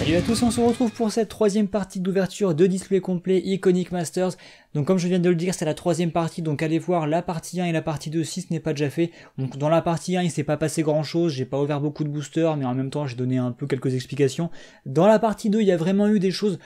Salut à tous, on se retrouve pour cette troisième partie d'ouverture de display complet Iconic Masters. Donc comme je viens de le dire, c'est la troisième partie, donc allez voir la partie 1 et la partie 2 si ce n'est pas déjà fait. Donc dans la partie 1 il s'est pas passé grand chose, j'ai pas ouvert beaucoup de boosters, mais en même temps j'ai donné un peu quelques explications. Dans la partie 2 il y a vraiment eu des choses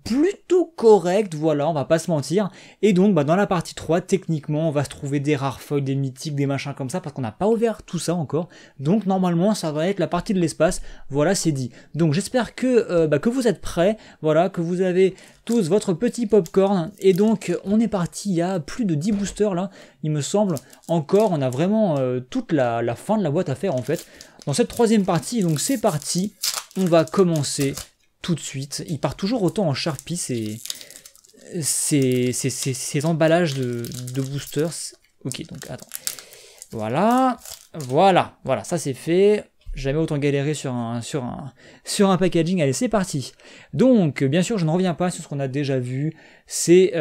plutôt correctes, voilà, on va pas se mentir. Et donc dans la partie 3, techniquement on va se trouver des rares foils, des mythiques, des machins comme ça, parce qu'on n'a pas ouvert tout ça encore. Donc normalement ça va être la partie de l'espace, voilà c'est dit. Donc j'espère que vous êtes prêts, voilà, que vous avez tous votre petit popcorn, et donc on est parti, il y a plus de 10 boosters là, il me semble, encore, on a vraiment toute la fin de la boîte à faire en fait, dans cette troisième partie, donc c'est parti, on va commencer tout de suite, il part toujours autant en Sharpie, ces emballages de boosters, ok, donc attends, voilà, ça c'est fait. Jamais autant galéré sur un packaging. Allez, c'est parti. Donc, bien sûr, je ne reviens pas sur ce qu'on a déjà vu. C'est,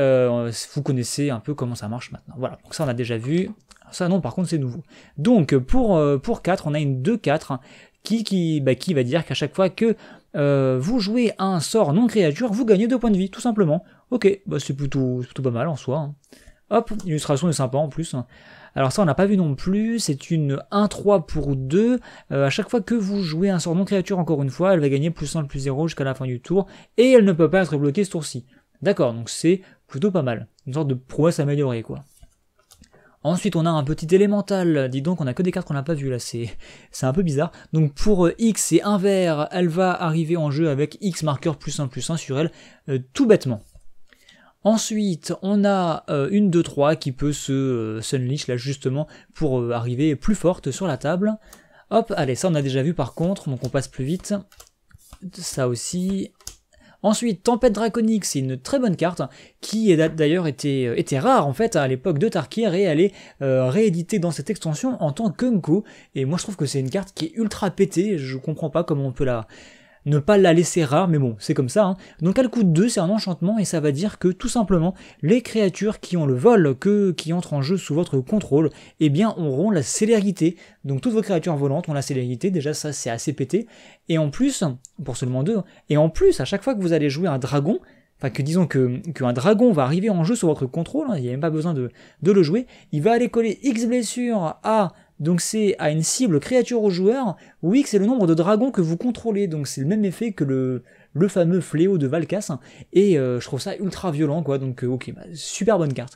vous connaissez un peu comment ça marche maintenant. Voilà, donc ça, on a déjà vu. Ça, non, par contre, c'est nouveau. Donc, pour 4, on a une 2-4 qui va dire qu'à chaque fois que vous jouez un sort non-créature, vous gagnez 2 points de vie, tout simplement. Ok, c'est plutôt pas mal en soi. Hein. Hop, l'illustration est sympa en plus. Alors ça on n'a pas vu non plus, c'est une 1-3 pour 2, à chaque fois que vous jouez un sort non créature, encore une fois, elle va gagner +1, +0 jusqu'à la fin du tour, et elle ne peut pas être bloquée ce tour-ci. D'accord, donc c'est plutôt pas mal, une sorte de prouesse améliorée quoi. Ensuite on a un petit élémental, dis donc on a que des cartes qu'on n'a pas vu là, c'est un peu bizarre. Donc pour X et 1 vert, elle va arriver en jeu avec X marqueur +1 sur elle, tout bêtement. Ensuite, on a une 2-3 qui peut se sunleash là justement pour arriver plus forte sur la table. Hop, allez, ça on a déjà vu par contre, donc on passe plus vite. Ça aussi. Ensuite, Tempête Draconique, c'est une très bonne carte qui d'ailleurs était rare en fait à l'époque de Tarkir et elle est rééditée dans cette extension en tant qu'Unko. Et moi je trouve que c'est une carte qui est ultra pétée, je comprends pas comment on peut ne pas la laisser rare, mais bon, c'est comme ça. Hein. Donc elle coûte 2, c'est un enchantement, et ça va dire que tout simplement, les créatures qui ont le vol, qui entrent en jeu sous votre contrôle, eh bien auront la célérité. Donc toutes vos créatures volantes ont la célérité, déjà ça c'est assez pété. Et en plus, pour seulement 2, et en plus, à chaque fois que vous allez jouer un dragon, enfin que disons qu'un dragon va arriver en jeu sous votre contrôle, hein, il n'y a même pas besoin de le jouer, il va aller coller X blessures à... Donc c'est à une cible créature au joueur, où X c'est le nombre de dragons que vous contrôlez, donc c'est le même effet que le fameux fléau de Valkas, et je trouve ça ultra violent quoi, donc ok, super bonne carte.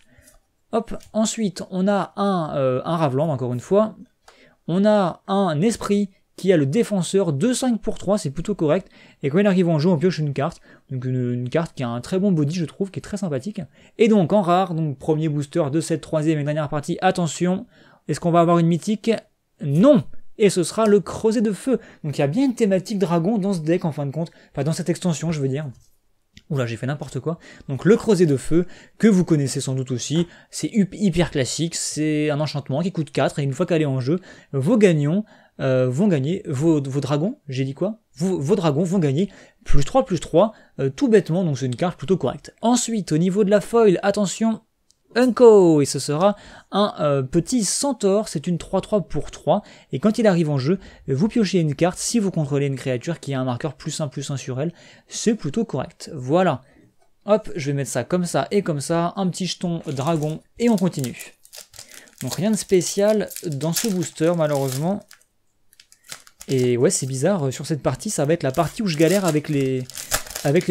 Hop, ensuite on a un Raveland encore une fois, on a un esprit qui a le défenseur 2-5 pour 3, c'est plutôt correct, et quand il arrive en jeu on pioche une carte, donc une carte qui a un très bon body je trouve, qui est très sympathique, et donc en rare, donc premier booster de cette troisième et dernière partie, attention, est-ce qu'on va avoir une mythique? Non! Et ce sera le creuset de feu. Donc il y a bien une thématique dragon dans ce deck en fin de compte. Enfin dans cette extension je veux dire. Oula j'ai fait n'importe quoi. Donc le creuset de feu, que vous connaissez sans doute aussi. C'est hyper classique. C'est un enchantement qui coûte 4. Et une fois qu'elle est en jeu, vos gagnants vont gagner. Vos dragons, j'ai dit quoi? Vos dragons vont gagner +3/+3. Tout bêtement, donc c'est une carte plutôt correcte. Ensuite au niveau de la foil, attention. Unko, et ce sera un petit centaure, c'est une 3-3 pour 3, et quand il arrive en jeu, vous piochez une carte si vous contrôlez une créature qui a un marqueur +1/+1 sur elle, c'est plutôt correct. Voilà. Hop, je vais mettre ça comme ça et comme ça, un petit jeton dragon, et on continue. Donc rien de spécial dans ce booster malheureusement. Et ouais c'est bizarre, sur cette partie ça va être la partie où je galère avec les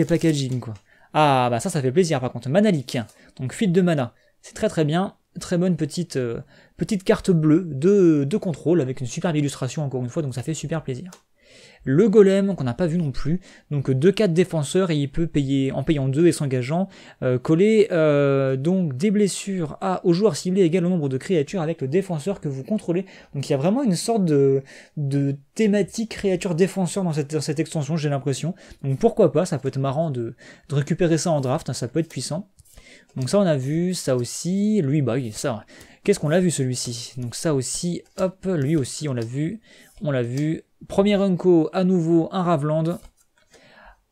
packaging quoi. Ah bah ça fait plaisir par contre, Manalik, donc fuite de mana. C'est très bien, très bonne petite carte bleue de contrôle avec une superbe illustration encore une fois, donc ça fait super plaisir. Le golem qu'on n'a pas vu non plus, donc 2-4 défenseurs et il peut payer en payant 2 et s'engageant, coller donc des blessures au joueur ciblé égal au nombre de créatures avec le défenseur que vous contrôlez. Donc il y a vraiment une sorte de thématique créature défenseur dans cette extension, j'ai l'impression. Donc pourquoi pas, ça peut être marrant de récupérer ça en draft, hein, ça peut être puissant. Donc ça on a vu, ça aussi, lui bah oui, ça, qu'est-ce qu'on l'a vu celui-ci? Donc ça aussi, hop, lui aussi on l'a vu, premier Unko, à nouveau un Raveland,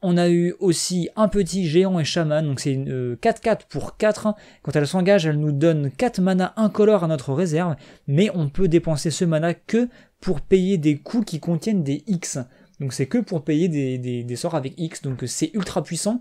on a eu aussi un petit géant et chaman, donc c'est une 4-4 pour 4, quand elle s'engage elle nous donne 4 mana incolores à notre réserve, mais on peut dépenser ce mana que pour payer des coûts qui contiennent des X. donc c'est que pour payer des sorts avec X, donc c'est ultra puissant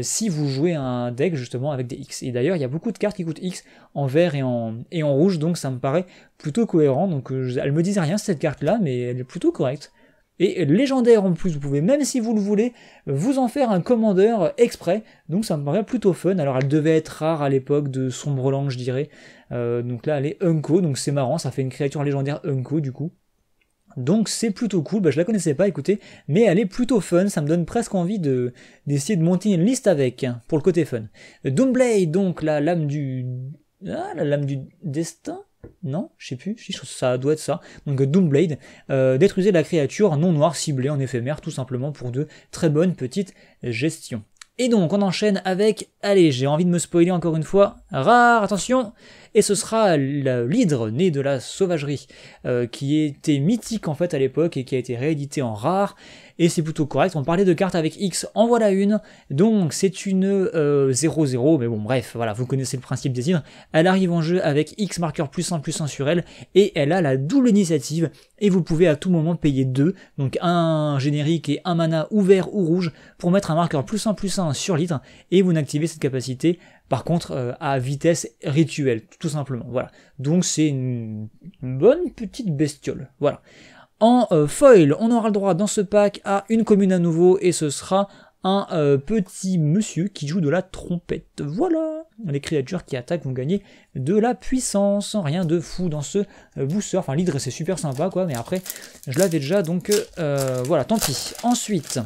si vous jouez un deck justement avec des X. Et d'ailleurs il y a beaucoup de cartes qui coûtent X en vert et en rouge, donc ça me paraît plutôt cohérent, donc elle me disait rien cette carte là, mais elle est plutôt correcte. Et légendaire en plus, vous pouvez, même si vous le voulez, vous en faire un commandeur exprès, donc ça me paraît plutôt fun. Alors elle devait être rare à l'époque de Sombreland, je dirais, donc là elle est Unco, donc c'est marrant, ça fait une créature légendaire Unco du coup. Donc c'est plutôt cool, bah, je la connaissais pas, écoutez, mais elle est plutôt fun, ça me donne presque envie d'essayer de monter une liste avec, pour le côté fun. Doomblade, donc la lame du... Ah, la lame du destin? Non, je sais plus, ça doit être ça. Donc Doomblade, détruisez la créature non noire ciblée en éphémère, tout simplement pour de très bonnes petites gestions. Et donc on enchaîne avec, allez, j'ai envie de me spoiler encore une fois, rare, attention, et ce sera l'hydre né de la sauvagerie, qui était mythique en fait à l'époque et qui a été réédité en rare, et c'est plutôt correct. On parlait de cartes avec X, en voilà une, donc c'est une 0-0, mais bon bref, voilà, vous connaissez le principe des hydres. Elle arrive en jeu avec X marqueur +1/+1 sur elle, et elle a la double initiative, et vous pouvez à tout moment payer 2, donc un générique et un mana ou vert ou rouge, pour mettre un marqueur +1/+1 sur l'hydre, et vous n'activez cette capacité par contre à vitesse rituelle, tout simplement, voilà. Donc c'est une bonne petite bestiole, voilà. En foil, on aura le droit dans ce pack à une commune à nouveau, et ce sera un petit monsieur qui joue de la trompette, voilà. Les créatures qui attaquent vont gagner de la puissance, rien de fou dans ce booster, enfin l'hydre c'est super sympa quoi, mais après je l'avais déjà, donc voilà, tant pis. Ensuite,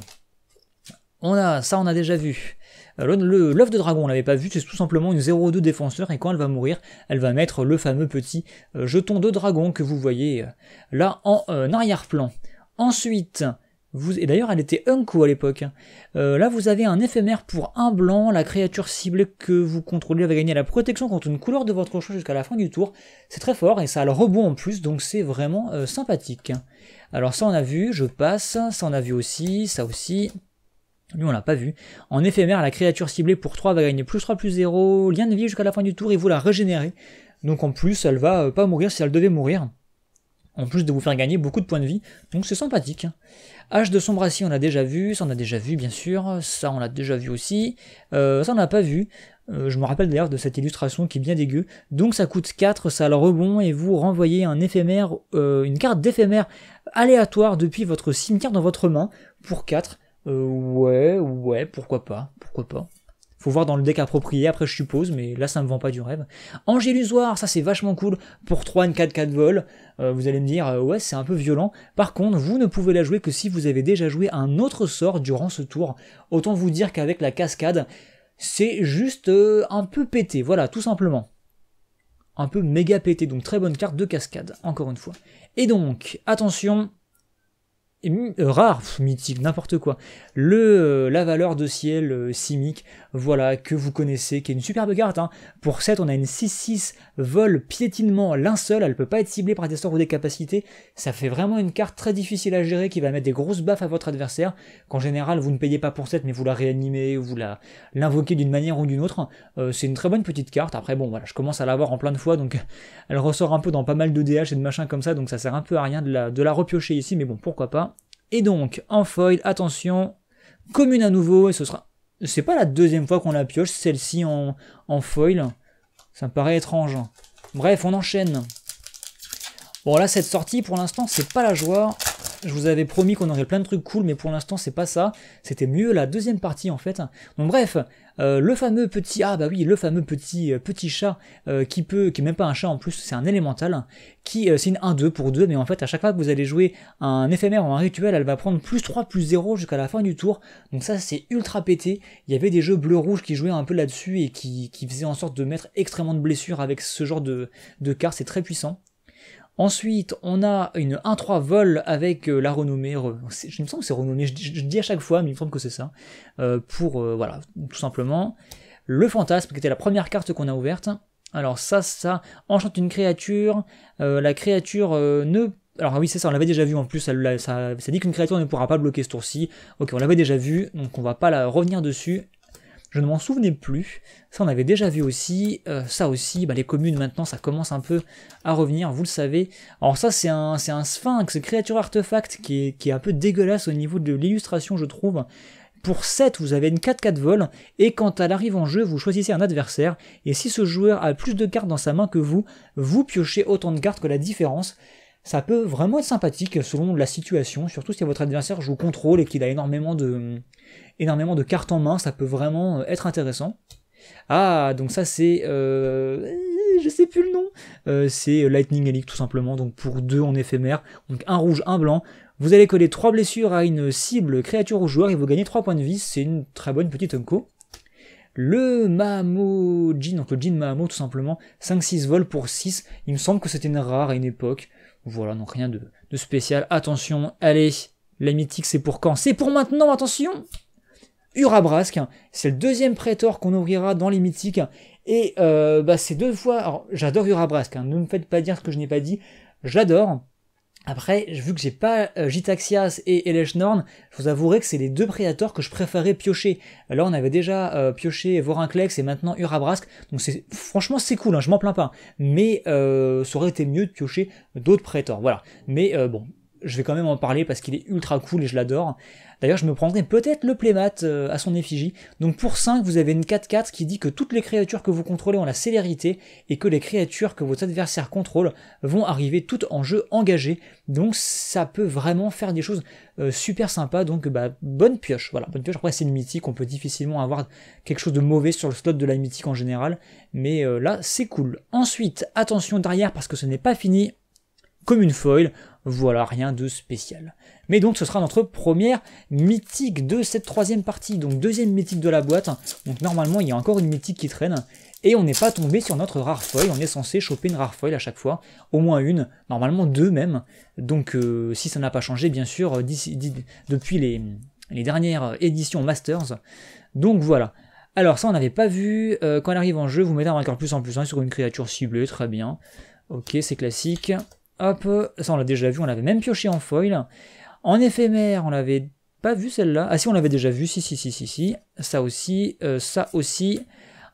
on a déjà vu. L'œuf de dragon, on l'avait pas vu, c'est tout simplement une 0-2 défenseur, et quand elle va mourir, elle va mettre le fameux petit jeton de dragon que vous voyez là en arrière-plan. Ensuite, et d'ailleurs elle était Unco à l'époque, là vous avez un éphémère pour un blanc, la créature ciblée que vous contrôlez va gagner la protection contre une couleur de votre choix jusqu'à la fin du tour, c'est très fort, et ça a le rebond en plus, donc c'est vraiment sympathique. Alors ça on a vu, je passe, ça on a vu aussi, ça aussi... Lui on l'a pas vu. En éphémère, la créature ciblée pour 3 va gagner +3/+0, lien de vie jusqu'à la fin du tour et vous la régénérez. Donc en plus elle va pas mourir si elle devait mourir. En plus de vous faire gagner beaucoup de points de vie. Donc c'est sympathique. Hache de Sombracie on a déjà vu, ça on a déjà vu bien sûr, ça on l'a déjà vu aussi. Ça on l'a pas vu. Je me rappelle d'ailleurs de cette illustration qui est bien dégueu. Donc ça coûte 4, ça a le rebond et vous renvoyez un éphémère, une carte d'éphémère aléatoire depuis votre cimetière dans votre main pour 4. Ouais, pourquoi pas. Faut voir dans le deck approprié, après je suppose, mais là ça me vend pas du rêve. Ange illusoire, ça c'est vachement cool, pour 3, une 4-4 vol, vous allez me dire, ouais c'est un peu violent, par contre vous ne pouvez la jouer que si vous avez déjà joué un autre sort durant ce tour, autant vous dire qu'avec la cascade, c'est juste un peu pété, voilà, tout simplement. Un peu méga pété, donc très bonne carte de cascade, encore une fois. Et donc, attention... rare, mythique, n'importe quoi. La valeur de ciel Simic, voilà, que vous connaissez, qui est une superbe carte. Hein. Pour 7, on a une 6-6 vol piétinement linceul, elle peut pas être ciblée par des sorts ou des capacités. Ça fait vraiment une carte très difficile à gérer, qui va mettre des grosses baffes à votre adversaire, qu'en général vous ne payez pas pour 7, mais vous la réanimez, ou vous l'invoquez d'une manière ou d'une autre. C'est une très bonne petite carte. Après bon, voilà, je commence à l'avoir en plein de fois, donc elle ressort un peu dans pas mal de DH et de machins comme ça, donc ça sert un peu à rien de la repiocher ici, mais bon, pourquoi pas. Et donc, en foil, attention, commune à nouveau, et ce sera... C'est pas la deuxième fois qu'on la pioche, celle-ci en foil. Ça me paraît étrange. Bref, on enchaîne. Bon là, cette sortie, pour l'instant, c'est pas la joie. Je vous avais promis qu'on aurait plein de trucs cool, mais pour l'instant, c'est pas ça. C'était mieux la deuxième partie, en fait. Donc bref, le fameux petit... Ah bah oui, le fameux petit chat qui est même pas un chat en plus, c'est un élémental, c'est une 1-2 pour 2, mais en fait, à chaque fois que vous allez jouer un éphémère ou un rituel, elle va prendre +3/+0 jusqu'à la fin du tour. Donc ça, c'est ultra pété. Il y avait des jeux bleu-rouge qui jouaient un peu là-dessus et qui faisaient en sorte de mettre extrêmement de blessures avec ce genre de cartes, c'est très puissant. Ensuite, on a une 1-3 vol avec la renommée, je me semble que c'est renommé, je dis à chaque fois, mais il me semble que c'est ça, voilà, tout simplement. Le fantasme, qui était la première carte qu'on a ouverte. Alors ça enchante une créature, la créature ne... Alors oui, c'est ça, on l'avait déjà vu en plus, ça dit qu'une créature ne pourra pas bloquer ce tour-ci. Ok, on l'avait déjà vu, donc on va pas revenir dessus. je ne m'en souvenais plus. Ça, on avait déjà vu aussi. Ça aussi, bah, les communes, maintenant, ça commence un peu à revenir, vous le savez. Alors ça, c'est un sphinx, créature artefact, qui est un peu dégueulasse au niveau de l'illustration, je trouve. Pour 7, vous avez une 4-4 vol, et quand elle arrive en jeu, vous choisissez un adversaire, et si ce joueur a plus de cartes dans sa main que vous, vous piochez autant de cartes que la différence. Ça peut vraiment être sympathique selon la situation, surtout si votre adversaire joue contrôle et qu'il a énormément de cartes en main, ça peut vraiment être intéressant. Ah, donc ça c'est... je sais plus le nom. C'est Lightning Helix tout simplement, donc pour 2 en éphémère, donc un rouge, un blanc. Vous allez coller 3 blessures à une cible créature ou joueur et vous gagnez 3 points de vie, c'est une très bonne petite unco. Le Mahamo Jin, donc le Jin Mahamo tout simplement, 5-6 vols pour 6, il me semble que c'était une rare à une époque. Voilà, donc rien de spécial. Attention, allez, la mythique c'est pour quand? C'est pour maintenant, attention! Urabrask, c'est le deuxième prétor qu'on ouvrira dans les mythiques, et bah, c'est 2 fois, alors j'adore Urabrask, ne me faites pas dire ce que je n'ai pas dit, j'adore. Après, vu que j'ai pas Gitaxias et Eleshnorn, je vous avouerai que c'est les 2 prédateurs que je préférais piocher. Là, on avait déjà pioché Vorinclex et maintenant Urabrask, donc franchement c'est cool, je m'en plains pas. Mais ça aurait été mieux de piocher d'autres prédateurs, voilà. Mais bon, je vais quand même en parler parce qu'il est ultra cool et je l'adore. D'ailleurs, je me prendrai peut-être le playmat à son effigie. Donc pour 5, vous avez une 4-4 qui dit que toutes les créatures que vous contrôlez ont la célérité et que les créatures que votre adversaire contrôle vont arriver toutes en jeu engagé. Donc ça peut vraiment faire des choses super sympas. Donc bah, bonne pioche. Voilà, bonne pioche. Après c'est une mythique, on peut difficilement avoir quelque chose de mauvais sur le slot de la mythique en général. Mais là, c'est cool. Ensuite, attention derrière parce que ce n'est pas fini. Comme une foil, voilà, rien de spécial. Mais donc ce sera notre première mythique de cette 3e partie, donc 2e mythique de la boîte. Donc normalement il y a encore une mythique qui traîne, et on n'est pas tombé sur notre rare foil, on est censé choper une rare foil à chaque fois, au moins une, normalement 2 même. Donc si ça n'a pas changé bien sûr depuis les dernières éditions Masters. Donc voilà. Alors ça on n'avait pas vu, quand elle arrive en jeu, vous mettez un marqueur plus en plus 1 sur une créature ciblée, très bien. Ok, c'est classique. Hop, ça on l'a déjà vu, on l'avait même pioché en foil. En éphémère, on l'avait pas vu celle-là. Ah si, on l'avait déjà vu, si. Ça aussi, ça aussi.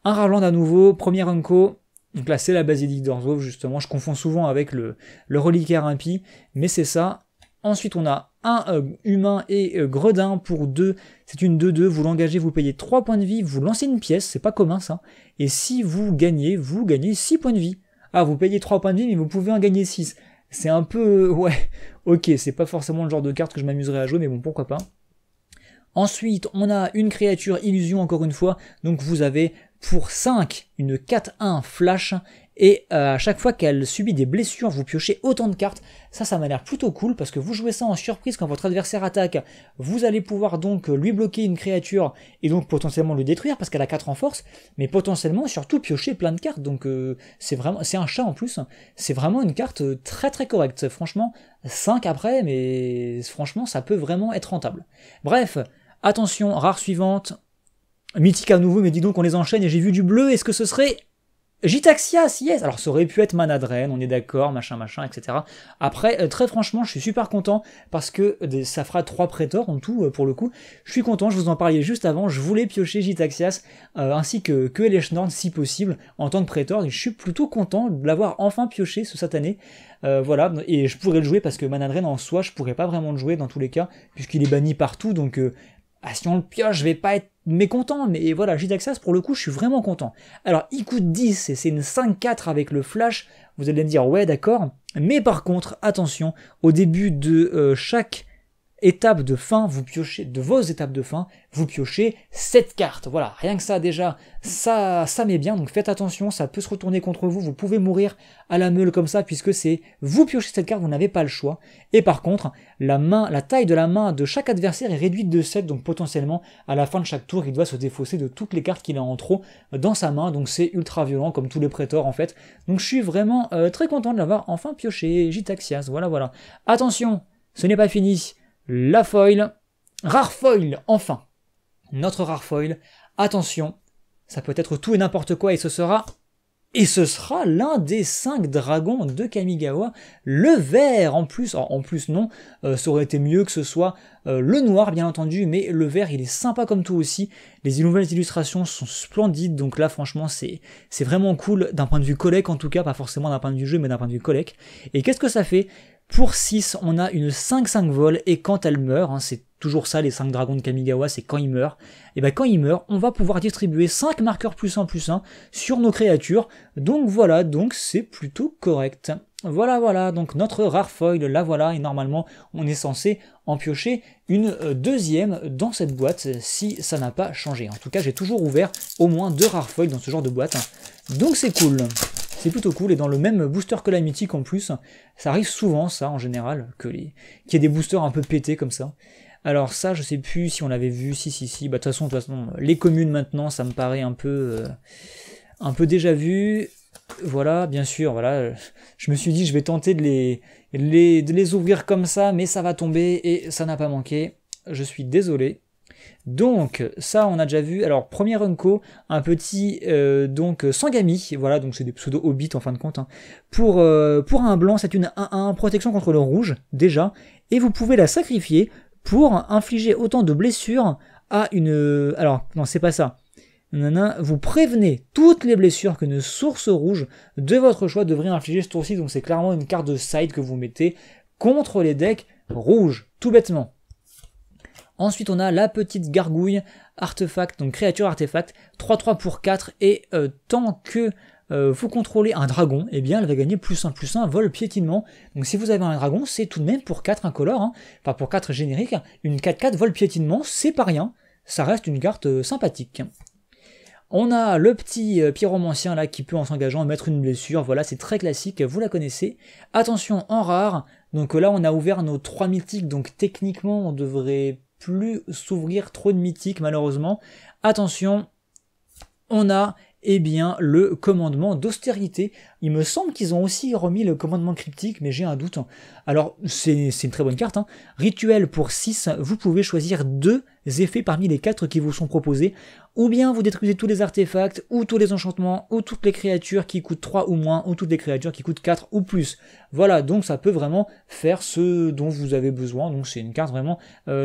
Un Rarland à nouveau, premier unco. Donc là, c'est la Basilique d'Orzhov, justement. Je confonds souvent avec le reliquaire impie, mais c'est ça. Ensuite, on a un humain et gredin pour 2. C'est une 2-2, vous l'engagez, vous payez 3 points de vie, vous lancez une pièce, c'est pas commun ça. Et si vous gagnez 6 points de vie. Ah, vous payez 3 points de vie, mais vous pouvez en gagner 6. C'est un peu... ouais, ok, c'est pas forcément le genre de carte que je m'amuserais à jouer, mais bon, pourquoi pas. Ensuite, on a une créature illusion, encore une fois. Donc vous avez pour 5 une 4-1 flash, et à chaque fois qu'elle subit des blessures, vous piochez autant de cartes. Ça m'a l'air plutôt cool, parce que vous jouez ça en surprise quand votre adversaire attaque. Vous allez pouvoir donc lui bloquer une créature, et donc potentiellement le détruire, parce qu'elle a 4 en force, mais potentiellement surtout piocher plein de cartes. Donc c'est un chat en plus, c'est vraiment une carte très très correcte. Franchement, 5 après, mais franchement ça peut vraiment être rentable. Bref, attention, rare suivante, mythique à nouveau, mais dis donc on les enchaîne, et j'ai vu du bleu, est-ce que ce serait... Gitaxias, yes. Alors ça aurait pu être Manadren, on est d'accord, machin, etc. Après, très franchement, je suis super content parce que ça fera 3 prétors en tout, pour le coup. Je suis content, je vous en parlais juste avant, je voulais piocher Gitaxias, ainsi que Eleshnorn si possible, en tant que prétor, et je suis plutôt content de l'avoir enfin pioché, ce satané. Voilà, et je pourrais le jouer parce que Manadren en soi, je pourrais pas vraiment le jouer dans tous les cas, puisqu'il est banni partout, donc... si on le pioche, je vais pas être mécontent, mais voilà, Gitaxias, pour le coup, je suis vraiment content. Alors, il coûte 10, et c'est une 5-4 avec le flash, vous allez me dire, ouais, d'accord, mais par contre, attention, au début de chaque étape de fin, vous piochez, de vos étapes de fin, vous piochez 7 cartes, voilà, rien que ça, déjà, ça met bien, donc faites attention, ça peut se retourner contre vous, vous pouvez mourir à la meule comme ça, puisque c'est, vous piochez cette carte, vous n'avez pas le choix, et par contre, la taille de la main de chaque adversaire est réduite de 7, donc potentiellement, à la fin de chaque tour, il doit se défausser de toutes les cartes qu'il a en trop dans sa main, donc c'est ultra violent, comme tous les prétors, en fait, donc je suis vraiment très content de l'avoir enfin pioché, Gitaxias, voilà. Attention, ce n'est pas fini, la foil, rare foil, enfin, notre rare foil, attention, ça peut être tout et n'importe quoi, et ce sera Et ce sera l'un des 5 dragons de Kamigawa, le vert en plus. Alors, en plus non, ça aurait été mieux que ce soit le noir bien entendu, mais le vert il est sympa comme tout aussi. Les nouvelles illustrations sont splendides, donc là franchement c'est vraiment cool d'un point de vue collect en tout cas, pas forcément d'un point de vue jeu mais d'un point de vue collect. Et qu'est-ce que ça fait? Pour 6, on a une 5-5 vol, et quand elle meurt, hein, c'est toujours ça les 5 dragons de Kamigawa, c'est quand ils meurent, et bien quand ils meurent, on va pouvoir distribuer 5 marqueurs +1/+1 sur nos créatures, donc voilà, donc c'est plutôt correct. Voilà, donc notre rare foil, la voilà, et normalement on est censé en piocher une deuxième dans cette boîte, si ça n'a pas changé. En tout cas, j'ai toujours ouvert au moins 2 rares foils dans ce genre de boîte, donc c'est cool. C'est plutôt cool, et dans le même booster que la mythique en plus, ça arrive souvent ça en général, qu'il y ait des boosters un peu pétés comme ça. Alors ça, je sais plus si on l'avait vu, si, bah de toute façon, les communes maintenant, ça me paraît un peu déjà vu. Voilà, bien sûr, voilà, je me suis dit je vais tenter de les ouvrir comme ça, mais ça va tomber, et ça n'a pas manqué, je suis désolé. Donc ça on a déjà vu. Alors premier Unco, un petit donc Sangami, voilà, donc c'est des pseudo hobbits en fin de compte, hein. Pour un blanc c'est une 1-1 protection contre le rouge déjà, et vous pouvez la sacrifier pour infliger autant de blessures à une... Alors non c'est pas ça, vous prévenez toutes les blessures qu'une source rouge de votre choix devrait infliger ce tour-ci, donc c'est clairement une carte de side que vous mettez contre les decks rouges, tout bêtement. Ensuite, on a la petite gargouille artefact, donc créature artefact, 3-3 pour 4, et tant que vous contrôlez un dragon, eh bien elle va gagner +1/+1 vol piétinement. Donc si vous avez un dragon, c'est tout de même pour 4 incolore, hein. Enfin pour 4 générique, une 4-4 vol piétinement, c'est pas rien, ça reste une carte sympathique. On a le petit pyromancien là qui peut en s'engageant mettre une blessure, voilà c'est très classique, vous la connaissez. Attention en rare, donc là on a ouvert nos 3 mythiques, donc techniquement on devrait plus s'ouvrir trop de mythiques malheureusement. Attention, on a bien le commandement d'austérité. Il me semble qu'ils ont aussi remis le commandement cryptique, mais j'ai un doute. Alors c'est une très bonne carte, hein. Rituel pour 6, vous pouvez choisir 2 effets parmi les 4 qui vous sont proposés, ou bien vous détruisez tous les artefacts, ou tous les enchantements, ou toutes les créatures qui coûtent 3 ou moins, ou toutes les créatures qui coûtent 4 ou plus. Voilà, donc ça peut vraiment faire ce dont vous avez besoin, donc c'est une carte vraiment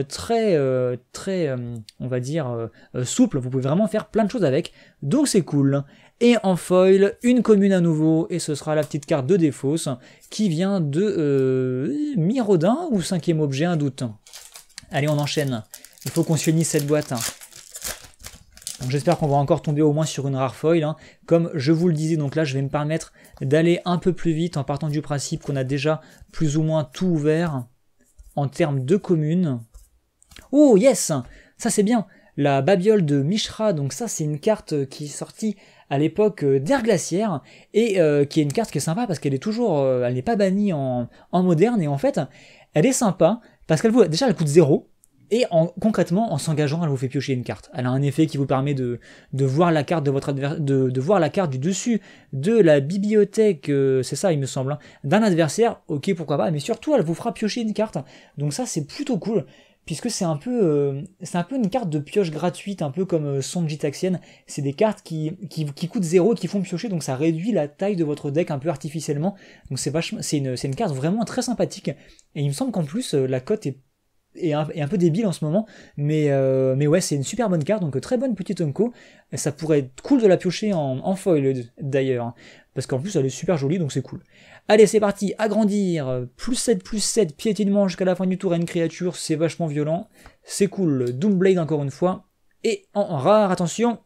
très, on va dire, souple, vous pouvez vraiment faire plein de choses avec, donc c'est cool. Et en foil, une commune à nouveau, et ce sera la petite carte de défausse, qui vient de Mirodin, ou 5e objet, un doute. Allez, on enchaîne. Il faut qu'on finisse cette boîte. Donc j'espère qu'on va encore tomber au moins sur une rare foil, hein. Comme je vous le disais, donc là je vais me permettre d'aller un peu plus vite en partant du principe qu'on a déjà plus ou moins tout ouvert en termes de communes. Oh yes, ça c'est bien. La Babiole de Mishra, donc ça c'est une carte qui est sortie à l'époque d'Ère Glaciaire, et qui est une carte qui est sympa parce qu'elle est toujours, elle n'est pas bannie en moderne, et en fait elle est sympa parce qu'elle vous, déjà elle coûte 0. Et concrètement, en s'engageant, elle vous fait piocher une carte. Elle a un effet qui vous permet de voir la carte de votre de voir la carte du dessus de la bibliothèque, c'est ça il me semble, hein, d'un adversaire, ok pourquoi pas, mais surtout elle vous fera piocher une carte. Donc ça c'est plutôt cool, puisque c'est un peu une carte de pioche gratuite, un peu comme Sonji Taxienne. C'est des cartes qui coûtent 0 et qui font piocher, donc ça réduit la taille de votre deck un peu artificiellement. Donc c'est une carte vraiment très sympathique. Et il me semble qu'en plus la cote est un peu débile en ce moment, mais ouais c'est une super bonne carte, donc très bonne petite Unco. Ça pourrait être cool de la piocher en foil d'ailleurs, hein, parce qu'en plus elle est super jolie, donc c'est cool. Allez c'est parti, agrandir, +7/+7, piétinement jusqu'à la fin du tour à une créature, c'est vachement violent, c'est cool. Doomblade encore une fois, et en rare, attention,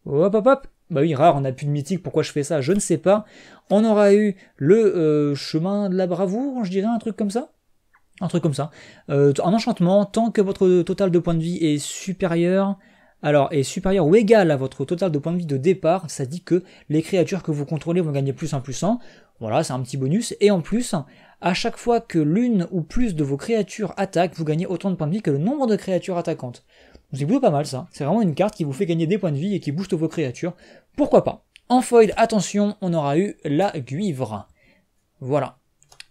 hop hop hop, bah oui rare, on n'a plus de mythique, pourquoi je fais ça, je ne sais pas. On aura eu le chemin de la bravoure, je dirais, un truc comme ça. Un truc comme ça. Un enchantement, tant que votre total de points de vie est supérieur, est supérieur ou égal à votre total de points de vie de départ, ça dit que les créatures que vous contrôlez vont gagner +1/+1. Voilà, c'est un petit bonus. Et en plus, à chaque fois que l'une ou plus de vos créatures attaquent, vous gagnez autant de points de vie que le nombre de créatures attaquantes. Donc c'est plutôt pas mal ça. C'est vraiment une carte qui vous fait gagner des points de vie et qui booste vos créatures. Pourquoi pas. En foil, attention, on aura eu la Guivre. Voilà.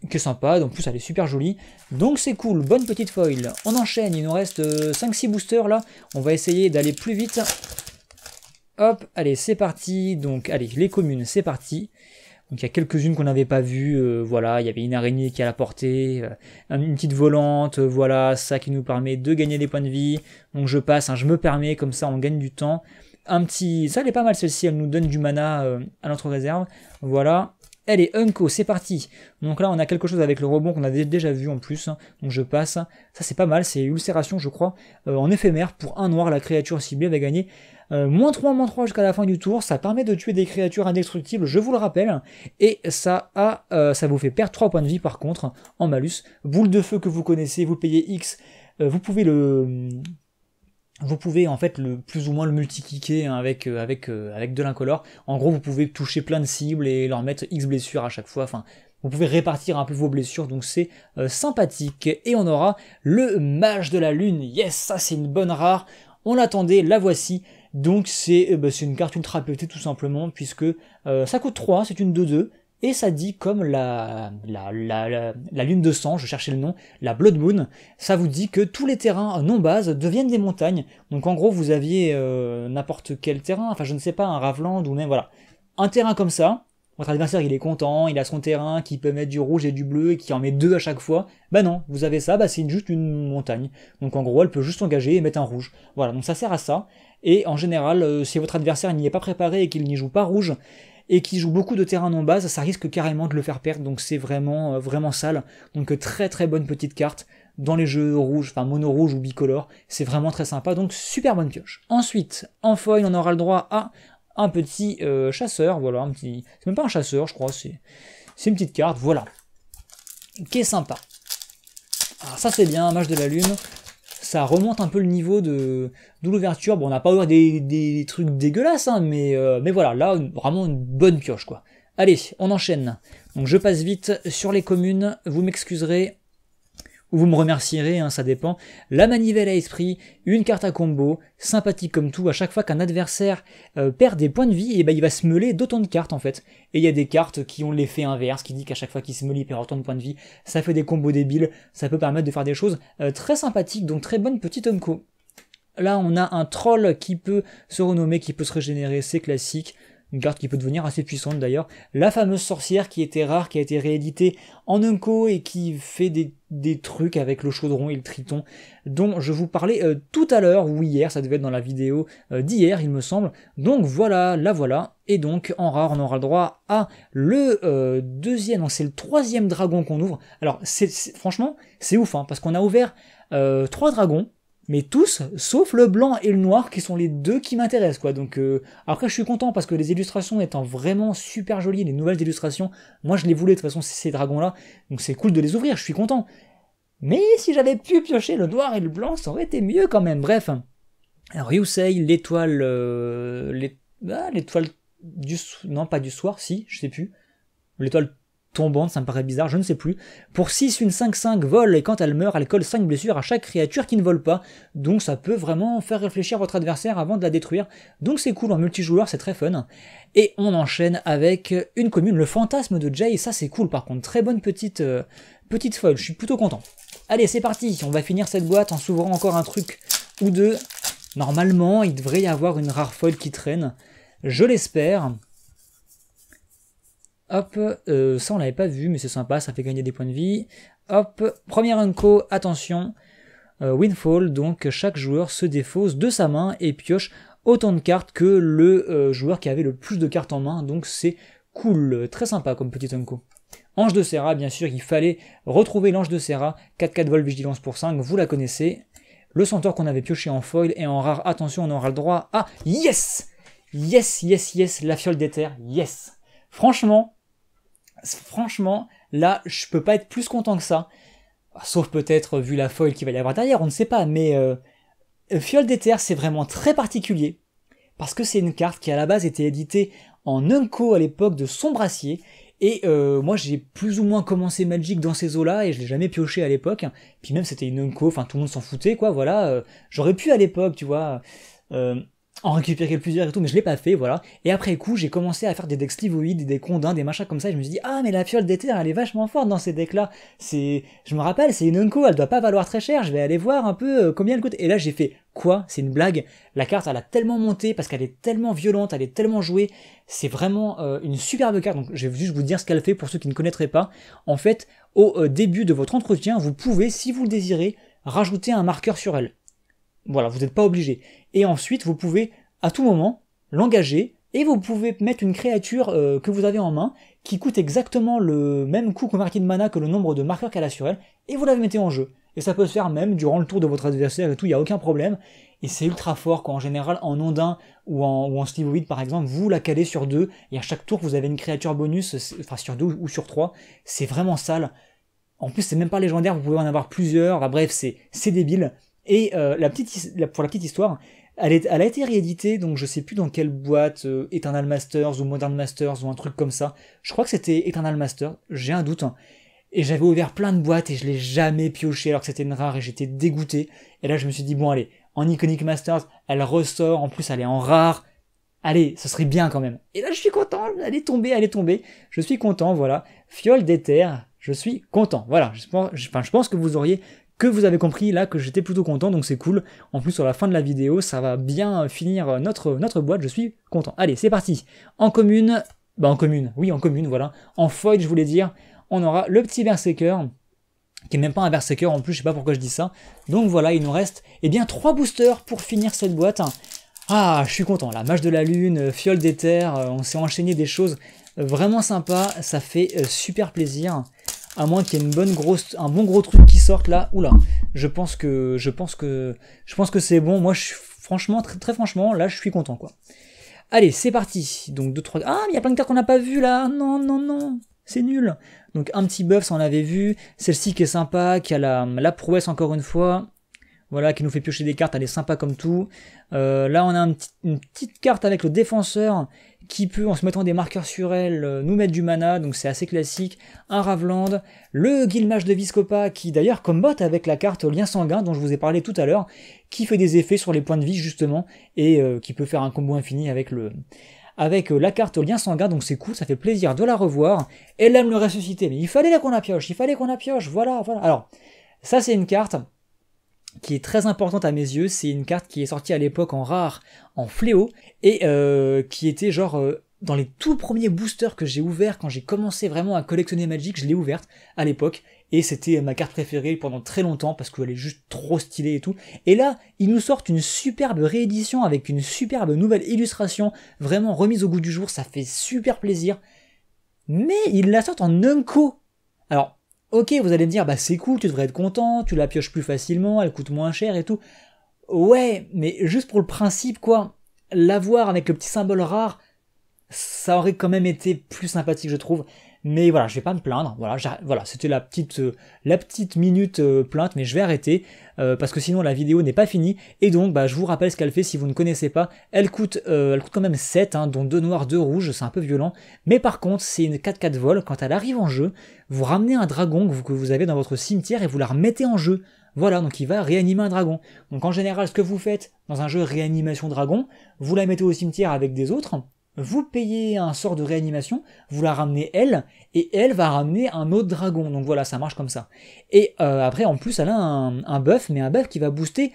Que sympa, en plus elle est super jolie, donc c'est cool, bonne petite foil. On enchaîne, il nous reste 5-6 boosters là, on va essayer d'aller plus vite. Hop, allez, c'est parti. Donc, allez, les communes, c'est parti. Donc il y a quelques-unes qu'on n'avait pas vues, voilà, il y avait une araignée qui est à la portée, une petite volante, voilà, ça qui nous permet de gagner des points de vie. Donc je passe, hein, je me permets, comme ça on gagne du temps. Un petit, ça elle est pas mal celle-ci, elle nous donne du mana à notre réserve, voilà. Elle est Unco, c'est parti. Donc là on a quelque chose avec le rebond qu'on a déjà vu en plus, hein. Donc je passe, ça c'est pas mal, c'est ulcération je crois, en éphémère, pour 1 noir la créature ciblée va gagner. -3 jusqu'à la fin du tour, ça permet de tuer des créatures indestructibles, je vous le rappelle, et ça vous fait perdre 3 points de vie par contre, en malus. Boule de feu que vous connaissez, vous payez X, vous pouvez en fait plus ou moins le multi-cliquer, hein, avec de l'incolore. En gros vous pouvez toucher plein de cibles et leur mettre X blessures à chaque fois, enfin vous pouvez répartir un peu vos blessures, donc c'est sympathique. Et on aura le mage de la lune, yes, ça c'est une bonne rare, on l'attendait, la voici. Donc c'est une carte ultra pétée tout simplement, puisque ça coûte 3, c'est une 2-2, et ça dit comme la lune de sang, je cherchais le nom, la Blood Moon, ça vous dit que tous les terrains non base deviennent des montagnes. Donc en gros vous aviez n'importe quel terrain, enfin je ne sais pas, un Ravland ou même voilà, un terrain comme ça, votre adversaire il est content, il a son terrain qui peut mettre du rouge et du bleu et qui en met 2 à chaque fois, bah non, vous avez ça, bah c'est juste une montagne. Donc en gros elle peut juste engager et mettre un rouge. Voilà, donc ça sert à ça. Et en général, si votre adversaire n'y est pas préparé et qu'il n'y joue pas rouge, et qu'il joue beaucoup de terrain non base, ça risque carrément de le faire perdre, donc c'est vraiment, vraiment sale. Donc très très bonne petite carte dans les jeux rouges, enfin mono rouge ou bicolore, c'est vraiment très sympa, donc super bonne pioche. Ensuite, en foil, on aura le droit à un petit chasseur, voilà, un petit... c'est même pas un chasseur, je crois, c'est une petite carte, voilà, qui est sympa. Alors ça c'est bien, mage de la lune. Ça remonte un peu le niveau de l'ouverture. Bon, on n'a pas ouvert des trucs dégueulasses, hein, mais voilà, là, vraiment une bonne pioche, quoi. Allez, on enchaîne. Donc je passe vite sur les communes, vous m'excuserez, ou vous me remercierez, hein, ça dépend. La manivelle à esprit, une carte à combo, sympathique comme tout, à chaque fois qu'un adversaire perd des points de vie, et ben il va se meuler d'autant de cartes en fait. Et il y a des cartes qui ont l'effet inverse, qui dit qu'à chaque fois qu'il se meule, il perd autant de points de vie, ça fait des combos débiles, ça peut permettre de faire des choses très sympathiques, donc très bonne petite unco. Là on a un troll qui peut se renommer, qui peut se régénérer, c'est classique. Une carte qui peut devenir assez puissante d'ailleurs. La fameuse sorcière qui était rare, qui a été rééditée en Unco et qui fait des trucs avec le chaudron et le triton dont je vous parlais tout à l'heure, ou hier, ça devait être dans la vidéo d'hier il me semble. Donc voilà, la voilà. Et donc en rare on aura le droit à le deuxième, non c'est le 3e dragon qu'on ouvre. Alors franchement c'est ouf, hein, parce qu'on a ouvert 3 dragons, mais tous, sauf le blanc et le noir, qui sont les 2 qui m'intéressent, quoi. Donc, après, je suis content, parce que les illustrations étant vraiment super jolies, les nouvelles illustrations, moi, je les voulais, de toute façon, ces dragons-là, donc c'est cool de les ouvrir, je suis content. Mais si j'avais pu piocher le noir et le blanc, ça aurait été mieux, quand même, bref. Alors, Yusei, l'étoile... l'étoile du... Non, pas du soir, si, je sais plus. L'étoile tombante, ça me paraît bizarre, je ne sais plus. Pour 6, une 5-5 vole, et quand elle meurt, elle colle 5 blessures à chaque créature qui ne vole pas. Donc ça peut vraiment faire réfléchir votre adversaire avant de la détruire. Donc c'est cool, en multijoueur, c'est très fun. Et on enchaîne avec une commune, le fantasme de Jay, ça c'est cool par contre, très bonne petite foil, je suis plutôt content. Allez, c'est parti, on va finir cette boîte en s'ouvrant encore un truc ou deux. Normalement, il devrait y avoir une rare foil qui traîne, je l'espère. Hop, ça on l'avait pas vu, mais c'est sympa, ça fait gagner des points de vie. Hop, première unco, attention, windfall, donc chaque joueur se défausse de sa main et pioche autant de cartes que le joueur qui avait le plus de cartes en main, donc c'est cool, très sympa comme petite unco. Ange de Serra, bien sûr, il fallait retrouver l'ange de Serra, 4-4 vol vigilance pour 5, vous la connaissez. Le centaure qu'on avait pioché en foil et en rare, attention, on aura le droit à... Yes! Yes, yes, yes, la fiole d'éther, yes! Franchement, là, je peux pas être plus content que ça. Sauf peut-être vu la foil qu'il va y avoir derrière, on ne sait pas, mais Fiole d'éther, c'est vraiment très particulier, parce que c'est une carte qui à la base était éditée en Unco à l'époque de Sombracier, et moi j'ai plus ou moins commencé Magic dans ces eaux-là, et je l'ai jamais pioché à l'époque, puis même c'était une Unco, enfin tout le monde s'en foutait, quoi, voilà, j'aurais pu à l'époque, tu vois, en récupérer plusieurs et tout, mais je l'ai pas fait, voilà. Et après coup, j'ai commencé à faire des decks slivoïdes, des condins, des machins comme ça, et je me suis dit, ah, mais la fiole d'éther, elle est vachement forte dans ces decks-là. Je me rappelle, c'est une Unco, elle doit pas valoir très cher, je vais aller voir un peu combien elle coûte. Et là, j'ai fait, quoi? C'est une blague? La carte, elle a tellement monté, parce qu'elle est tellement violente, elle est tellement jouée, c'est vraiment une superbe carte, donc je vais juste vous dire ce qu'elle fait pour ceux qui ne connaîtraient pas. En fait, au début de votre entretien, vous pouvez, si vous le désirez, rajouter un marqueur sur elle. Voilà, vous n'êtes pas obligé. Et ensuite, vous pouvez à tout moment l'engager et vous pouvez mettre une créature que vous avez en main qui coûte exactement le même coût converti de mana que le nombre de marqueurs qu'elle a sur elle et vous la mettez en jeu. Et ça peut se faire même durant le tour de votre adversaire et tout, il n'y a aucun problème. Et c'est ultra fort quand en général en ondin ou en slivoïde par exemple, vous la calez sur 2 et à chaque tour vous avez une créature bonus, enfin sur 2 ou sur 3. C'est vraiment sale. En plus c'est même pas légendaire, vous pouvez en avoir plusieurs, enfin, bref c'est débile. Et pour la petite histoire, elle a été rééditée, donc je sais plus dans quelle boîte, Eternal Masters ou Modern Masters ou un truc comme ça. Je crois que c'était Eternal Masters, j'ai un doute. Hein. Et j'avais ouvert plein de boîtes et je l'ai jamais pioché alors que c'était une rare et j'étais dégoûté. Et là je me suis dit, bon allez, en Iconic Masters, elle ressort, en plus elle est en rare. Allez, ce serait bien quand même. Et là je suis content, elle est tombée. Je suis content, voilà. Fiole d'éther, je suis content. Voilà, je pense que vous avez compris là que j'étais plutôt content, donc c'est cool. En plus, sur la fin de la vidéo, ça va bien finir notre boîte, je suis content. Allez, c'est parti. En commune, voilà. En foil, je voulais dire, on aura le petit Berserker, qui est même pas un Berserker en plus, je sais pas pourquoi je dis ça. Donc voilà, il nous reste, 3 boosters pour finir cette boîte. Ah, je suis content, la Mage de la Lune, Fiole d'éther, on s'est enchaîné des choses vraiment sympas, ça fait super plaisir. À moins qu'il y ait un bon gros truc qui sorte là. Oula, je pense que c'est bon. Moi, franchement, très franchement, là, je suis content, quoi. Allez, c'est parti. Donc 2, 3... Ah, mais il y a plein de cartes qu'on n'a pas vu là. Non. C'est nul. Donc un petit buff, ça on l'avait vu. Celle-ci qui est sympa, qui a la prouesse encore une fois. Voilà, qui nous fait piocher des cartes, elle est sympa comme tout. Là, on a une petite carte avec le défenseur qui peut, en se mettant des marqueurs sur elle, nous mettre du mana, donc c'est assez classique. Un Ravland, le Guilmage de Viscopa, qui d'ailleurs combotte avec la carte Lien Sanguin, dont je vous ai parlé tout à l'heure, qui fait des effets sur les points de vie, justement, et qui peut faire un combo infini avec la carte Lien Sanguin, donc c'est cool, ça fait plaisir de la revoir. Elle aime le ressusciter, mais il fallait qu'on la pioche, voilà. Alors, ça c'est une carte qui est très importante à mes yeux, c'est une carte qui est sortie à l'époque en rare, en fléau, et qui était genre dans les tout premiers boosters que j'ai ouverts quand j'ai commencé vraiment à collectionner Magic, je l'ai ouverte à l'époque, et c'était ma carte préférée pendant très longtemps parce qu'elle est juste trop stylée et tout. Et là, ils nous sortent une superbe réédition avec une superbe nouvelle illustration, vraiment remise au goût du jour, ça fait super plaisir. Mais ils la sortent en Unco. Alors, ok, vous allez me dire, bah c'est cool, tu devrais être content, tu la pioches plus facilement, elle coûte moins cher et tout. Ouais, mais juste pour le principe, quoi, l'avoir avec le petit symbole rare, ça aurait quand même été plus sympathique, je trouve. Mais voilà, je vais pas me plaindre. Voilà, c'était la petite minute plainte, mais je vais arrêter parce que sinon la vidéo n'est pas finie. Et donc, bah, je vous rappelle ce qu'elle fait si vous ne connaissez pas. Elle coûte quand même 7, hein, dont 2 noirs, 2 rouges, c'est un peu violent. Mais par contre, c'est une 4/4 vol. Quand elle arrive en jeu, vous ramenez un dragon que vous avez dans votre cimetière et vous la remettez en jeu. Voilà, donc il va réanimer un dragon. Donc en général, ce que vous faites dans un jeu réanimation dragon, vous la mettez au cimetière avec des autres. Vous payez un sort de réanimation, vous la ramenez elle, et elle va ramener un autre dragon. Donc voilà, ça marche comme ça. Et après, en plus, elle a un buff, mais un buff qui va booster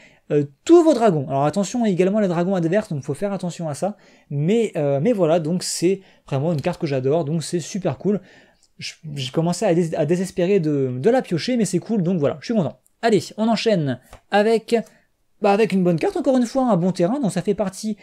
tous vos dragons. Alors attention également les dragons adverses, donc il faut faire attention à ça. Mais voilà, donc c'est vraiment une carte que j'adore, donc c'est super cool. J'ai commencé à désespérer de la piocher, mais c'est cool, donc voilà, je suis content. Allez, on enchaîne avec une bonne carte, encore une fois, un bon terrain, donc ça fait partie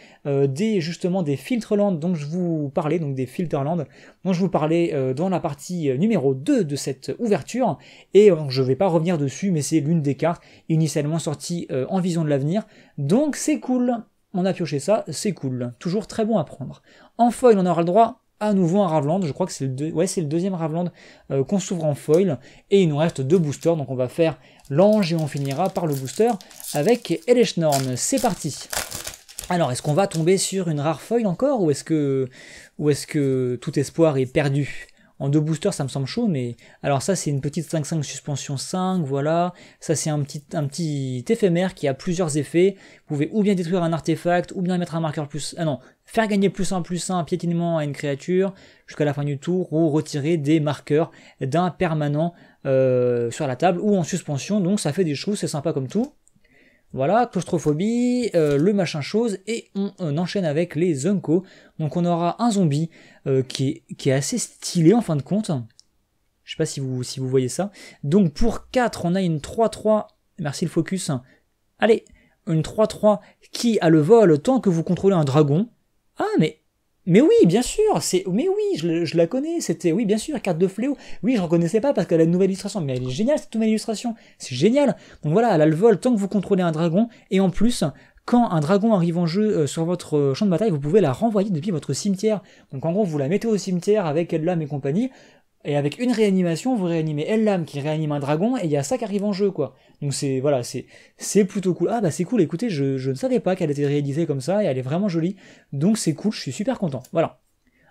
justement des Filterlands dont je vous parlais, donc des Filterlands dont je vous parlais dans la partie numéro 2 de cette ouverture, et je vais pas revenir dessus, mais c'est l'une des cartes initialement sorties en Vision de l'avenir, donc c'est cool, on a pioché ça, c'est cool, toujours très bon à prendre. En foil, on aura le droit à nouveau un Ravland, je crois que c'est le deuxième Ravland qu'on s'ouvre en foil, et il nous reste 2 boosters, donc on va faire l'ange et on finira par le booster avec Eleshnorn. C'est parti. Alors, est-ce qu'on va tomber sur une rare foil encore, ou est-ce que tout espoir est perdu? En 2 boosters, ça me semble chaud, mais... Alors ça, c'est une petite 5-5 suspension 5, voilà. Ça, c'est un petit éphémère qui a plusieurs effets. Vous pouvez ou bien détruire un artefact, ou bien mettre un marqueur plus... Ah non, faire gagner +1/+1 piétinement à une créature jusqu'à la fin du tour, ou retirer des marqueurs d'un permanent sur la table, ou en suspension. Donc ça fait des choses, c'est sympa comme tout. Voilà, claustrophobie, le machin chose, et on enchaîne avec les Unco. Donc on aura un zombie qui est assez stylé en fin de compte. Je sais pas si vous voyez ça. Donc pour 4, on a une 3-3, merci le focus. Allez, une 3-3 qui a le vol tant que vous contrôlez un dragon. Ah mais oui, bien sûr, mais oui, je la connais, c'était, oui, bien sûr, carte de fléau. Oui, je reconnaissais pas parce qu'elle a une nouvelle illustration, mais elle est géniale cette nouvelle illustration, c'est génial. Donc voilà, elle a le vol tant que vous contrôlez un dragon, et en plus, quand un dragon arrive en jeu sur votre champ de bataille, vous pouvez la renvoyer depuis votre cimetière. Donc en gros, vous la mettez au cimetière avec Ellam et compagnie, et avec une réanimation, vous réanimez Ellam qui réanime un dragon, et il y a ça qui arrive en jeu, quoi. Donc voilà, c'est plutôt cool. Ah bah c'est cool, écoutez, je ne savais pas qu'elle était réalisée comme ça, et elle est vraiment jolie. Donc c'est cool, je suis super content. Voilà.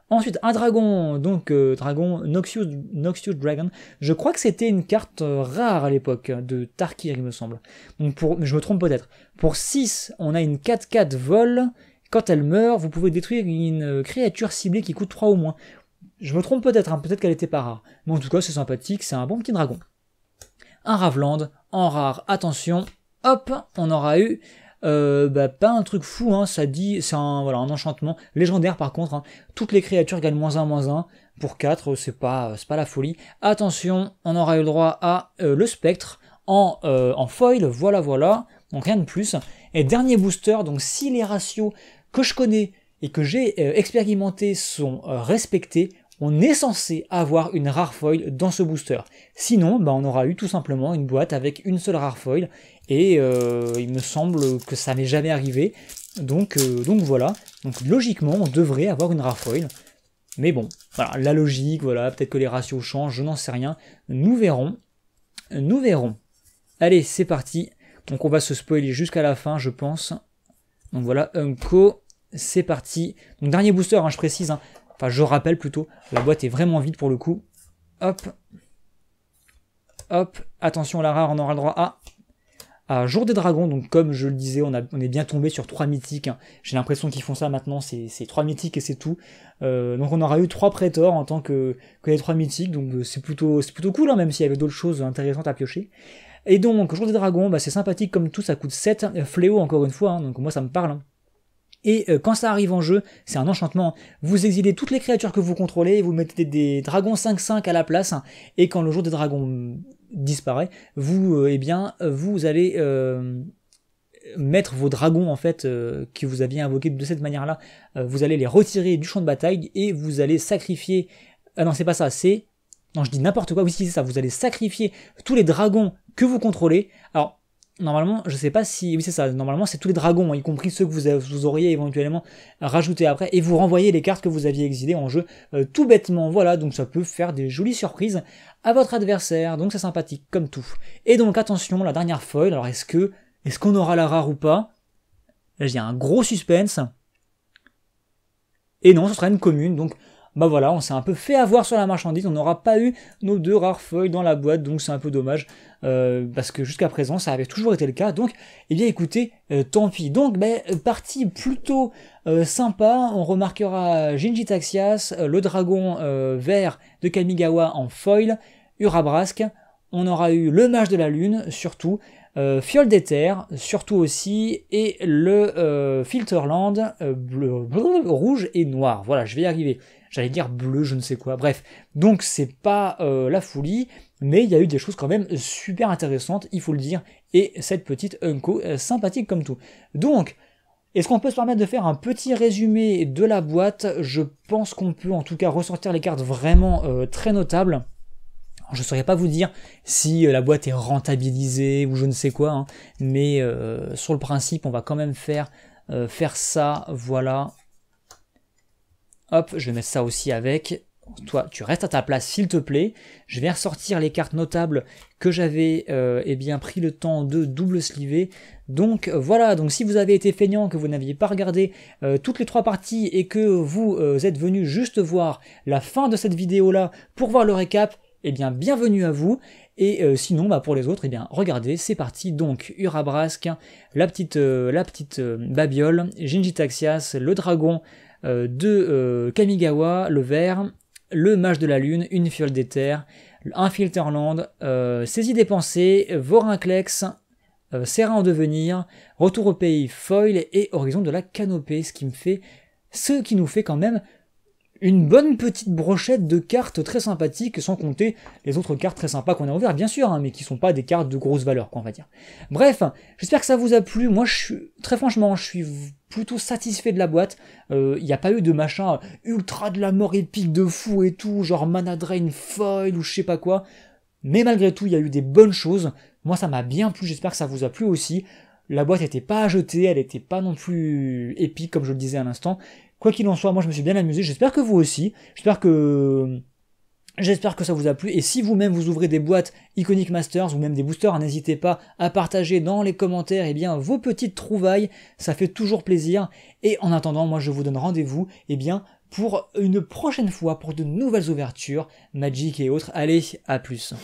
Ensuite, un dragon, donc dragon Noxious Dragon. Je crois que c'était une carte rare à l'époque, de Tarkir, il me semble. Donc je me trompe peut-être. Pour 6, on a une 4-4 vol. Quand elle meurt, vous pouvez détruire une créature ciblée qui coûte 3 ou moins. Je me trompe peut-être, hein, peut-être qu'elle était pas rare. Mais en tout cas, c'est sympathique, c'est un bon petit dragon. Un Raveland, en rare, attention, hop, on aura eu, pas un truc fou, hein, ça dit, c'est un enchantement, légendaire par contre, hein, toutes les créatures gagnent -1/-1, pour 4, c'est pas la folie. Attention, on aura eu le droit à le spectre, en foil, voilà, donc rien de plus. Et dernier booster, donc si les ratios que je connais et que j'ai expérimenté sont respectés, on est censé avoir une rare foil dans ce booster. Sinon, on aura eu tout simplement une boîte avec une seule rare foil, et il me semble que ça m'est jamais arrivé, donc voilà. Donc logiquement, on devrait avoir une rare foil, mais bon, voilà, la logique, voilà, peut-être que les ratios changent, je n'en sais rien, nous verrons. Allez, c'est parti, donc on va se spoiler jusqu'à la fin, je pense. Donc voilà, Unco, c'est parti. Donc dernier booster, hein, je précise, hein. Enfin, je rappelle plutôt, la boîte est vraiment vide pour le coup. Hop. Hop. Attention, la rare, on aura le droit à Jour des Dragons. Donc, comme je le disais, on est bien tombé sur 3 mythiques. Hein. J'ai l'impression qu'ils font ça maintenant, c'est 3 mythiques et c'est tout. Donc, on aura eu 3 prétors en tant que les 3 mythiques. Donc, c'est plutôt cool, hein, même s'il y avait d'autres choses intéressantes à piocher. Et donc, Jour des Dragons, c'est sympathique comme tout, ça coûte 7. Fléau, encore une fois, hein, donc moi, ça me parle. Hein. Et quand ça arrive en jeu, c'est un enchantement, vous exilez toutes les créatures que vous contrôlez, et vous mettez des dragons 5-5 à la place, et quand le jour des dragons disparaît, vous allez mettre vos dragons en fait que vous aviez invoqués de cette manière-là, vous allez les retirer du champ de bataille, et vous allez sacrifier... Ah non, c'est pas ça, c'est... Non, je dis n'importe quoi, oui, c'est ça, vous allez sacrifier tous les dragons que vous contrôlez. Alors, normalement, je sais pas si... Oui, c'est ça, normalement, c'est tous les dragons, y compris ceux que vous auriez éventuellement rajoutés après, et vous renvoyez les cartes que vous aviez exilées en jeu tout bêtement, voilà, donc ça peut faire des jolies surprises à votre adversaire, donc c'est sympathique, comme tout. Et donc, attention, la dernière foil, alors est-ce qu'on aura la rare ou pas? Là, il y a un gros suspense. Et non, ce sera une commune, donc... voilà, on s'est un peu fait avoir sur la marchandise, on n'aura pas eu nos 2 rares feuilles dans la boîte, donc c'est un peu dommage, parce que jusqu'à présent, ça avait toujours été le cas, donc, eh bien écoutez, tant pis. Donc, partie plutôt sympa, on remarquera Jinji Taxias, le dragon vert de Kamigawa en foil, Urabrask, on aura eu le mage de la lune, surtout, Fiole d'éther, surtout aussi, et le Filterland, bleu, rouge et noir, voilà, je vais y arriver. J'allais dire bleu, je ne sais quoi, bref. Donc c'est pas la folie, mais il y a eu des choses quand même super intéressantes, il faut le dire, et cette petite Unco sympathique comme tout. Donc, est-ce qu'on peut se permettre de faire un petit résumé de la boîte? Je pense qu'on peut en tout cas ressortir les cartes vraiment très notables. Alors, je ne saurais pas vous dire si la boîte est rentabilisée ou je ne sais quoi, hein, mais sur le principe, on va quand même faire ça, voilà. Hop, je vais mettre ça aussi avec. toi, tu restes à ta place, s'il te plaît. Je vais ressortir les cartes notables que j'avais eh bien pris le temps de double sliver. Donc voilà, donc si vous avez été feignant, que vous n'aviez pas regardé toutes les 3 parties et que vous êtes venu juste voir la fin de cette vidéo-là pour voir le récap, eh bien bienvenue à vous. Et sinon, bah, pour les autres, eh bien regardez, c'est parti. Donc Urabrask, la petite Babiole, Jinji Taxias, le dragon de Kamigawa, le vert, le mage de la lune, une fiole d'éther, un Filterland, saisie des pensées, Vorinclex, Serra en devenir, retour au pays, foil et horizon de la canopée, ce qui nous fait quand même une bonne petite brochette de cartes très sympathiques, sans compter les autres cartes très sympas qu'on a ouvertes, bien sûr, hein, mais qui sont pas des cartes de grosse valeur, quoi, on va dire. Bref, j'espère que ça vous a plu. Moi, très franchement, je suis plutôt satisfait de la boîte. Il n'y a pas eu de machin ultra de la mort épique de fou et tout, genre Mana Drain Foil ou je sais pas quoi. Mais malgré tout, il y a eu des bonnes choses. Moi, ça m'a bien plu, j'espère que ça vous a plu aussi. La boîte n'était pas à jeter, elle n'était pas non plus épique, comme je le disais à l'instant. Quoi qu'il en soit, moi je me suis bien amusé, j'espère que vous aussi, j'espère que ça vous a plu, et si vous-même vous ouvrez des boîtes Iconic Masters ou même des boosters, n'hésitez pas à partager dans les commentaires eh bien, vos petites trouvailles, ça fait toujours plaisir, et en attendant, moi je vous donne rendez-vous eh bien, pour une prochaine fois, pour de nouvelles ouvertures, Magic et autres, allez, à plus.